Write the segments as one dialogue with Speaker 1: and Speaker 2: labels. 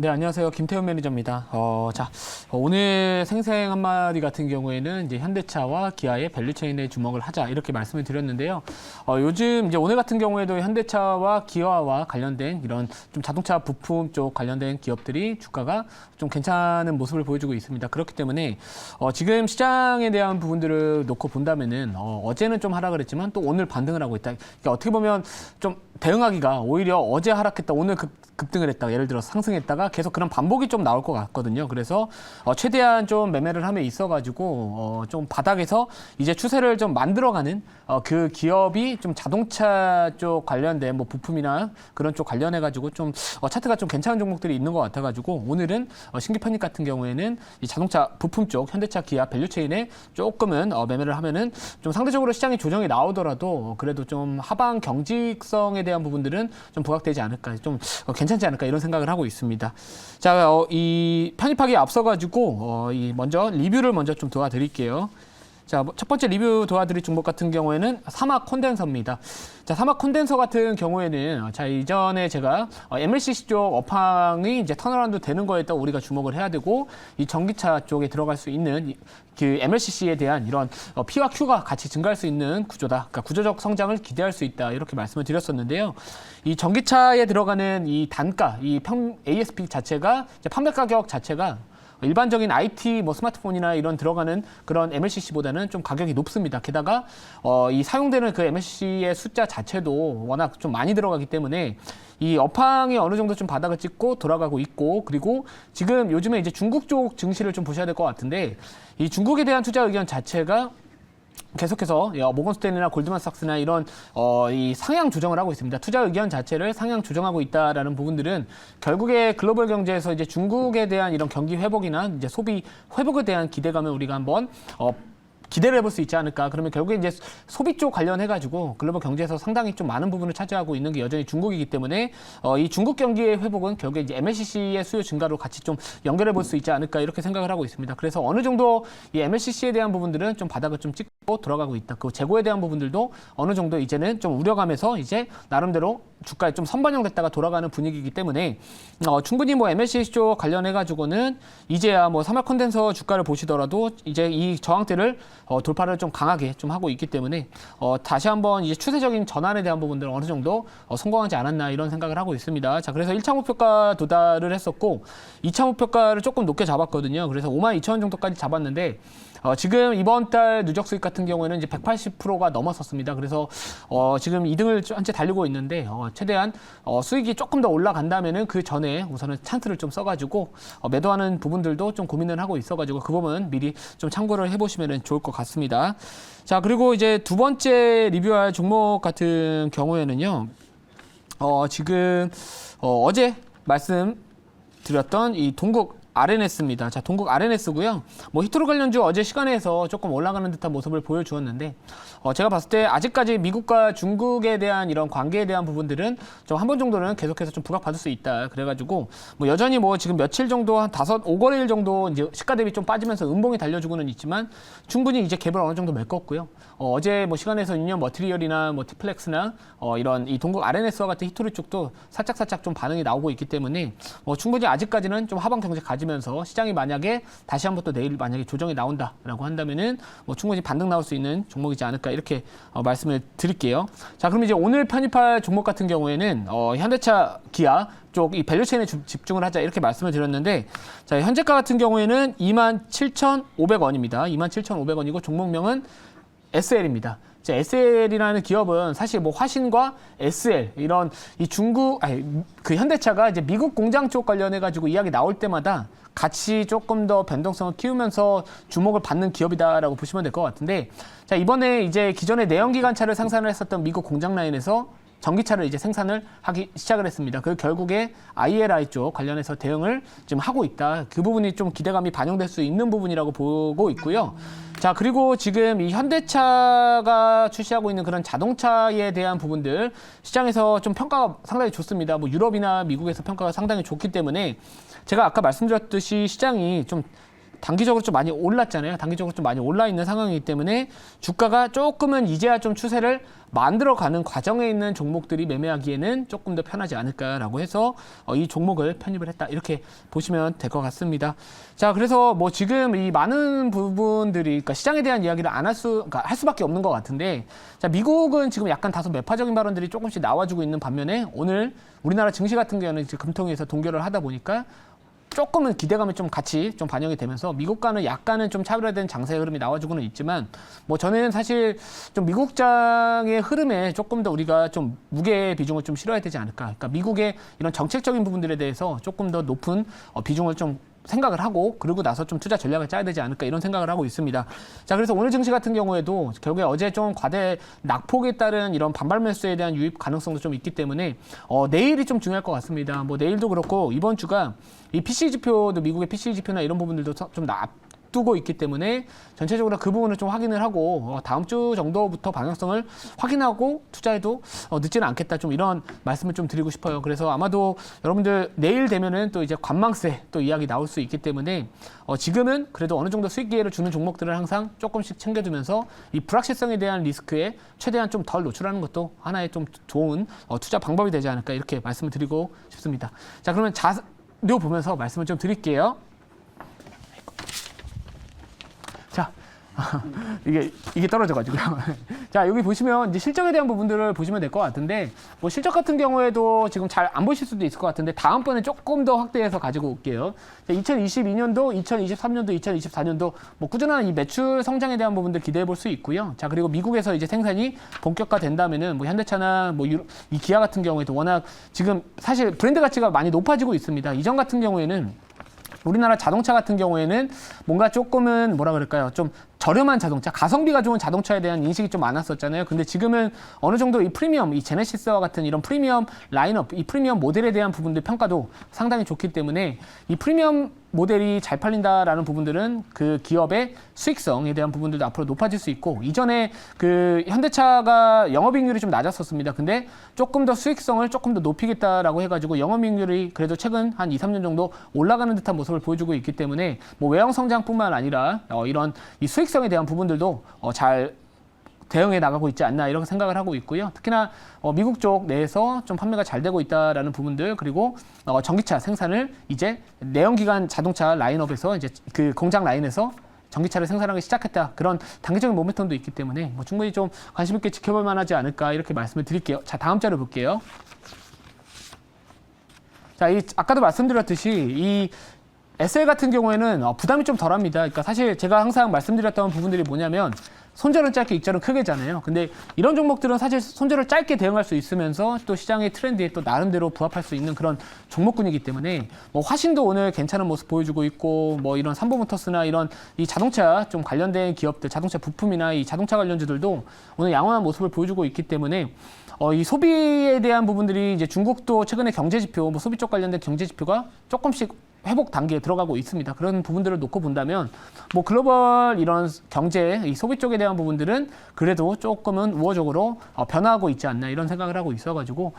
Speaker 1: 네, 안녕하세요. 김태훈 매니저입니다. 오늘 생생 한마디 같은 경우에는 이제 현대차와 기아의 밸류체인에 주목을 하자 이렇게 말씀을 드렸는데요. 요즘 이제 오늘 같은 경우에도 현대차와 기아와 관련된 이런 좀 자동차 부품 쪽 관련된 기업들이 주가가 좀 괜찮은 모습을 보여주고 있습니다. 그렇기 때문에 지금 시장에 대한 부분들을 놓고 본다면은 어제는 좀 하락을 했지만 또 오늘 반등을 하고 있다. 그러니까 어떻게 보면 좀 대응하기가 오히려 어제 하락했다 오늘 급등을 했다가 예를 들어 상승했다가 계속 그런 반복이 좀 나올 것 같거든요. 그래서 최대한 좀 매매를 함에 있어가지고 좀 바닥에서 이제 추세를 좀 만들어가는 그 기업이 좀 자동차 쪽 관련된 뭐 부품이나 그런 쪽 관련해가지고 좀 차트가 좀 괜찮은 종목들이 있는 것 같아가지고 오늘은 신규 편입 같은 경우에는 이 자동차 부품 쪽 현대차 기아 밸류체인에 조금은 매매를 하면은 좀 상대적으로 시장이 조정이 나오더라도 그래도 좀 하방 경직성에 대한 부분들은 좀 부각되지 않을까 좀 괜찮지 않을까 이런 생각을 하고 있습니다. 자, 이 편입하기에 앞서가지고 먼저 리뷰를 먼저 좀 도와드릴게요. 자, 첫 번째 리뷰 도와드릴 종목 같은 경우에는 사막 콘덴서입니다. 자, 사막 콘덴서 같은 경우에는 이전에 제가 MLCC 쪽 업황이 이제 턴어라운드 되는 거에 또 우리가 주목을 해야 되고 이 전기차 쪽에 들어갈 수 있는 그 MLCC에 대한 이런 P와 Q가 같이 증가할 수 있는 구조다. 그러니까 구조적 성장을 기대할 수 있다. 이렇게 말씀을 드렸었는데요. 이 전기차에 들어가는 이 단가, 이 ASP 자체가 이제 판매 가격 자체가 일반적인 IT, 뭐 스마트폰이나 이런 들어가는 그런 MLCC보다는 좀 가격이 높습니다. 게다가 이 사용되는 그 MLCC의 숫자 자체도 워낙 좀 많이 들어가기 때문에 이 업황이 어느 정도 좀 바닥을 찍고 돌아가고 있고 그리고 지금 요즘에 이제 중국 쪽 증시를 좀 보셔야 될 것 같은데 이 중국에 대한 투자 의견 자체가 계속해서 모건스탠리나 골드만삭스나 이런 이 상향 조정을 하고 있습니다. 투자 의견 자체를 상향 조정하고 있다라는 부분들은 결국에 글로벌 경제에서 이제 중국에 대한 이런 경기 회복이나 이제 소비 회복에 대한 기대감을 우리가 한번 기대를 해볼 수 있지 않을까. 그러면 결국에 이제 소비 쪽 관련해가지고 글로벌 경제에서 상당히 좀 많은 부분을 차지하고 있는 게 여전히 중국이기 때문에 이 중국 경기의 회복은 결국에 이제 MLCC의 수요 증가로 같이 좀 연결해 볼 수 있지 않을까 이렇게 생각을 하고 있습니다. 그래서 어느 정도 이 MLCC에 대한 부분들은 좀 바닥을 좀 찍고 돌아가고 있다. 그 재고에 대한 부분들도 어느 정도 이제는 좀 우려감에서 이제 나름대로 주가에 좀 선반영됐다가 돌아가는 분위기이기 때문에 충분히 뭐 MLCC 쪽 관련해가지고는 이제야 뭐 사막 콘덴서 주가를 보시더라도 이제 이 저항대를 돌파를 좀 강하게 좀 하고 있기 때문에 다시 한번 이제 추세적인 전환에 대한 부분들은 어느 정도 성공하지 않았나 이런 생각을 하고 있습니다. 자, 그래서 1차 목표가 도달을 했었고 2차 목표가를 조금 높게 잡았거든요. 그래서 52,000원 정도까지 잡았는데 지금 이번 달 누적 수익 같은 경우에는 이제 180%가 넘었었습니다. 그래서 지금 2등을 현재 달리고 있는데 최대한 수익이 조금 더 올라간다면은 그 전에 우선은 찬스를 좀 써가지고 매도하는 부분들도 좀 고민을 하고 있어가지고 그 부분 미리 좀 참고를 해보시면 좋을 것 같습니다. 자, 그리고 이제 두 번째 리뷰할 종목 같은 경우에는요. 지금 어제 말씀드렸던 이 동국 RNS입니다. 자, 동국 RNS고요. 뭐 히트로 관련주 어제 시간에서 조금 올라가는 듯한 모습을 보여주었는데 제가 봤을 때 아직까지 미국과 중국에 대한 이런 관계에 대한 부분들은 좀 한 번 정도는 계속해서 좀 부각받을 수 있다. 그래가지고 뭐 여전히 뭐 지금 며칠 정도 한 5거래일 정도 이제 시가 대비 좀 빠지면서 음봉이 달려주고는 있지만 충분히 이제 갭을 어느 정도 메꿨고요. 어제 뭐 시간에서 유니언 머티리얼이나 뭐 티플렉스나 이런 이 동국 RNS와 같은 히토리 쪽도 살짝 좀 반응이 나오고 있기 때문에 충분히 아직까지는 좀 하방 경제 가지면서 시장이 만약에 다시 한번 또 내일 만약에 조정이 나온다라고 한다면은 충분히 반등 나올 수 있는 종목이지 않을까 이렇게 말씀을 드릴게요. 자, 그럼 이제 오늘 편입할 종목 같은 경우에는 현대차 기아 쪽 이 밸류체인에 집중을 하자 이렇게 말씀을 드렸는데 자, 현재가 같은 경우에는 27,500원입니다. 27,500원이고 종목명은 SL입니다. SL이라는 기업은 사실 뭐 화신과 SL 이런 이 그 현대차가 이제 미국 공장 쪽 관련해 가지고 이야기 나올 때마다 같이 조금 더 변동성을 키우면서 주목을 받는 기업이다라고 보시면 될 것 같은데 자, 이번에 이제 기존에 내연기관차를 생산을 했었던 미국 공장 라인에서 전기차를 이제 생산을 하기 시작을 했습니다. 그 결국에 IRI 쪽 관련해서 대응을 지금 하고 있다. 그 부분이 좀 기대감이 반영될 수 있는 부분이라고 보고 있고요. 자, 그리고 지금 이 현대차가 출시하고 있는 그런 자동차에 대한 부분들 시장에서 좀 평가가 상당히 좋습니다. 뭐 유럽이나 미국에서 평가가 상당히 좋기 때문에 제가 아까 말씀드렸듯이 시장이 좀 단기적으로 좀 많이 올랐잖아요. 단기적으로 좀 많이 올라 있는 상황이기 때문에 주가가 조금은 이제야 좀 추세를 만들어가는 과정에 있는 종목들이 매매하기에는 조금 더 편하지 않을까라고 해서 이 종목을 편입을 했다. 이렇게 보시면 될 것 같습니다. 자, 그래서 뭐 지금 이 많은 부분들이, 그러니까 시장에 대한 이야기를 안 그러니까 할 수밖에 없는 것 같은데, 자, 미국은 지금 약간 다소 매파적인 발언들이 조금씩 나와주고 있는 반면에 오늘 우리나라 증시 같은 경우는 이제 금통위에서 동결을 하다 보니까 조금은 기대감이 좀 같이 좀 반영이 되면서 미국과는 약간은 좀 차별화된 장세의 흐름이 나와주고는 있지만, 뭐 저는 사실 좀 미국장의 흐름에 조금 더 우리가 좀 무게 비중을 좀 실어야 되지 않을까. 그러니까 미국의 이런 정책적인 부분들에 대해서 조금 더 높은 비중을 좀 생각을 하고 그러고 나서 좀 투자 전략을 짜야 되지 않을까 이런 생각을 하고 있습니다. 자, 그래서 오늘 증시 같은 경우에도 결국에 어제 좀 과대 낙폭에 따른 이런 반발 매수에 대한 유입 가능성도 좀 있기 때문에 내일이 좀 중요할 것 같습니다. 뭐 내일도 그렇고 이번 주가 이 PCE 지표도 미국의 PCE 지표나 이런 부분들도 좀 앞두고 있기 때문에 전체적으로 그 부분을 좀 확인을 하고 다음 주 정도부터 방향성을 확인하고 투자해도 늦지는 않겠다, 좀 이런 말씀을 좀 드리고 싶어요. 그래서 아마도 여러분들 내일 되면은 또 이제 관망세 또 이야기 나올 수 있기 때문에 지금은 그래도 어느 정도 수익 기회를 주는 종목들을 항상 조금씩 챙겨두면서 이 불확실성에 대한 리스크에 최대한 좀 덜 노출하는 것도 하나의 좀 좋은 투자 방법이 되지 않을까 이렇게 말씀을 드리고 싶습니다. 자, 그러면 자료 보면서 말씀을 좀 드릴게요. 자, 이게 떨어져가지고요. 자, 여기 보시면 이제 실적에 대한 부분들을 보시면 될 것 같은데, 뭐 실적 같은 경우에도 지금 잘 안 보실 수도 있을 것 같은데 다음번에 조금 더 확대해서 가지고 올게요. 2022년도, 2023년도, 2024년도 뭐 꾸준한 이 매출 성장에 대한 부분들 기대해 볼 수 있고요. 자, 그리고 미국에서 이제 생산이 본격화된다면은 뭐 현대차나 뭐 이 기아 같은 경우에도 워낙 지금 사실 브랜드 가치가 많이 높아지고 있습니다. 이전 같은 경우에는 우리나라 자동차 같은 경우에는 뭔가 조금은 뭐라 그럴까요? 좀 저렴한 자동차, 가성비가 좋은 자동차에 대한 인식이 좀 많았었잖아요. 근데 지금은 어느 정도 이 프리미엄, 이 제네시스와 같은 이런 프리미엄 라인업, 이 프리미엄 모델에 대한 부분들 평가도 상당히 좋기 때문에 이 프리미엄 모델이 잘 팔린다라는 부분들은 그 기업의 수익성에 대한 부분들도 앞으로 높아질 수 있고, 이전에 그 현대차가 영업이익률이 좀 낮았었습니다. 근데 조금 더 수익성을 조금 더 높이겠다라고 해가지고 영업이익률이 그래도 최근 한 2, 3년 정도 올라가는 듯한 모습을 보여주고 있기 때문에 뭐 외형 성장뿐만 아니라 이런 이 수익성에 대한 부분들도 잘 대응해 나가고 있지 않나 이렇게 생각을 하고 있고요. 특히나 미국 쪽 내에서 좀 판매가 잘 되고 있다라는 부분들, 그리고 전기차 생산을 이제 내연기관 자동차 라인업에서 이제 그 공장 라인에서 전기차를 생산하기 시작했다, 그런 단기적인 모멘텀도 있기 때문에 뭐 충분히 좀 관심 있게 지켜볼 만하지 않을까 이렇게 말씀을 드릴게요. 자, 다음 자료 볼게요. 자, 아까도 말씀드렸듯이 이 SL 같은 경우에는 부담이 좀 덜합니다. 그러니까 사실 제가 항상 말씀드렸던 부분들이 뭐냐면 손절은 짧게 익절은 크게잖아요. 근데 이런 종목들은 사실 손절을 짧게 대응할 수 있으면서 또 시장의 트렌드에 또 나름대로 부합할 수 있는 그런 종목군이기 때문에 뭐 화신도 오늘 괜찮은 모습 보여주고 있고, 뭐 이런 삼보모터스나 이런 이 자동차 좀 관련된 기업들, 자동차 부품이나 이 자동차 관련주들도 오늘 양호한 모습을 보여주고 있기 때문에 이 소비에 대한 부분들이 이제 중국도 최근에 경제 지표, 뭐 소비 쪽 관련된 경제 지표가 조금씩 회복 단계에 들어가고 있습니다. 그런 부분들을 놓고 본다면 뭐 글로벌 이런 경제, 이 소비 쪽에 대한 부분들은 그래도 조금은 우호적으로 변화하고 있지 않나 이런 생각을 하고 있어가지고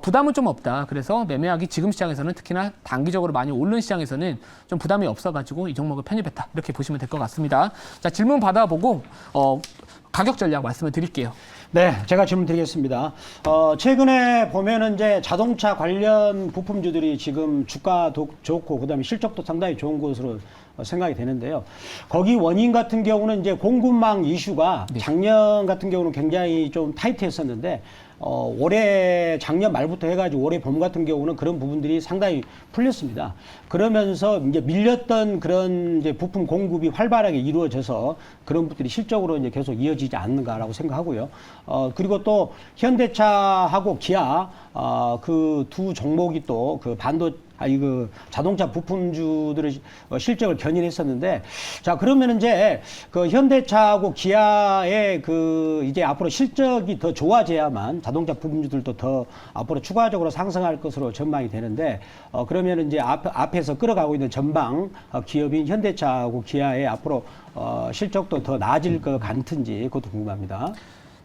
Speaker 1: 부담은 좀 없다. 그래서 매매하기 지금 시장에서는 특히나 단기적으로 많이 오른 시장에서는 좀 부담이 없어가지고 이 종목을 편입했다. 이렇게 보시면 될 것 같습니다. 자, 질문 받아보고 가격 전략 말씀을 드릴게요.
Speaker 2: 네, 제가 질문 드리겠습니다. 최근에 보면은 이제 자동차 관련 부품주들이 지금 주가도 좋고, 그다음에 실적도 상당히 좋은 것으로 생각이 되는데요. 거기 원인 같은 경우는 이제 공급망 이슈가 작년 같은 경우는 굉장히 좀 타이트했었는데, 작년 말부터 해가지고 올해 봄 같은 경우는 그런 부분들이 상당히 풀렸습니다. 그러면서 이제 밀렸던 그런 이제 부품 공급이 활발하게 이루어져서 그런 부분들이 실적으로 이제 계속 이어지지 않는가라고 생각하고요. 그리고 또 현대차하고 기아, 그 두 종목이 또 그 자동차 부품주들의 실적을 견인했었는데, 자, 그러면 이제 그 현대차하고 기아의 이제 앞으로 실적이 더 좋아져야만 자동차 부품주들도 더 앞으로 추가적으로 상승할 것으로 전망이 되는데, 그러면 이제 앞에서 끌어가고 있는 전방 기업인 현대차하고 기아의 앞으로 실적도 더 나아질 것 같은지 그것도 궁금합니다.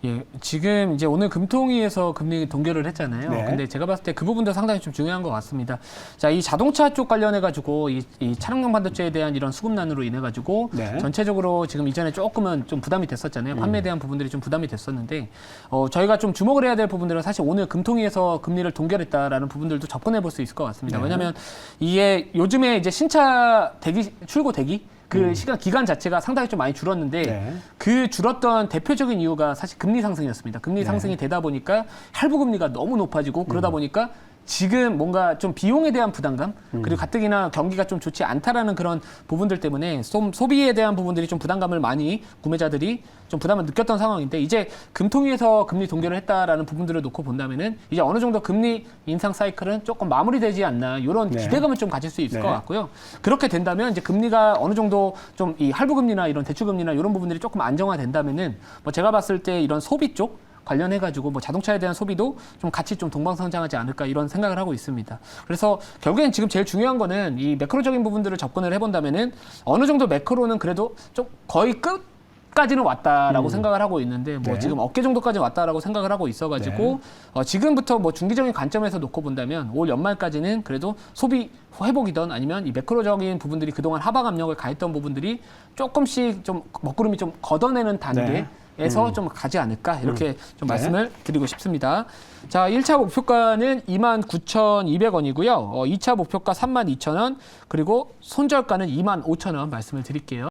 Speaker 1: 예, 지금 이제 오늘 금통위에서 금리 동결을 했잖아요.
Speaker 2: 네.
Speaker 1: 근데 제가 봤을 때 그 부분도 상당히 좀 중요한 것 같습니다. 자, 이 자동차 쪽 관련해가지고 이 차량용 반도체에 대한 이런 수급난으로 인해가지고
Speaker 2: 네.
Speaker 1: 전체적으로 지금 이전에 조금은 좀 부담이 됐었잖아요. 판매에 대한 부분들이 좀 부담이 됐었는데 저희가 좀 주목을 해야 될 부분들은 사실 오늘 금통위에서 금리를 동결했다라는 부분들도 접근해 볼 수 있을 것 같습니다.
Speaker 2: 네.
Speaker 1: 왜냐하면 이게 요즘에 이제 신차 출고 대기 그 기간 자체가 상당히 좀 많이 줄었는데
Speaker 2: 네.
Speaker 1: 그 줄었던 대표적인 이유가 사실 금리 상승이었습니다. 금리 상승이 되다 보니까 할부 금리가 너무 높아지고 그러다 보니까 지금 뭔가 좀 비용에 대한 부담감 그리고 가뜩이나 경기가 좀 좋지 않다라는 그런 부분들 때문에 소비에 대한 부분들이 좀 부담감을 많이 구매자들이 좀 부담을 느꼈던 상황인데 이제 금통위에서 금리 동결을 했다라는 부분들을 놓고 본다면은 이제 어느 정도 금리 인상 사이클은 조금 마무리되지 않나 이런
Speaker 2: 네.
Speaker 1: 기대감을 좀 가질 수 있을
Speaker 2: 네.
Speaker 1: 것 같고요. 그렇게 된다면 이제 금리가 어느 정도 좀 이 할부 금리나 이런 대출 금리나 이런 부분들이 조금 안정화된다면은 뭐 제가 봤을 때 이런 소비 쪽 관련해가지고 뭐 자동차에 대한 소비도 좀 같이 좀 동방상장하지 않을까 이런 생각을 하고 있습니다. 그래서 결국엔 지금 제일 중요한 거는 이 매크로적인 부분들을 접근을 해본다면은 어느 정도 매크로는 그래도 좀 거의 끝까지는 왔다라고 생각을 하고 있는데 뭐
Speaker 2: 네.
Speaker 1: 지금 어깨 정도까지 왔다라고 생각을 하고 있어가지고 지금부터 뭐 중기적인 관점에서 놓고 본다면 올 연말까지는 그래도 소비 회복이든 아니면 이 매크로적인 부분들이 그동안 하방 압력을 가했던 부분들이 조금씩 좀 먹구름이 좀 걷어내는 단계.
Speaker 2: 네.
Speaker 1: 에서 좀 가지 않을까 이렇게 좀
Speaker 2: 네.
Speaker 1: 말씀을 드리고 싶습니다. 자, 1차 목표가는 29,200원이고요. 2차 목표가 32,000원 그리고 손절가는 25,000원 말씀을 드릴게요.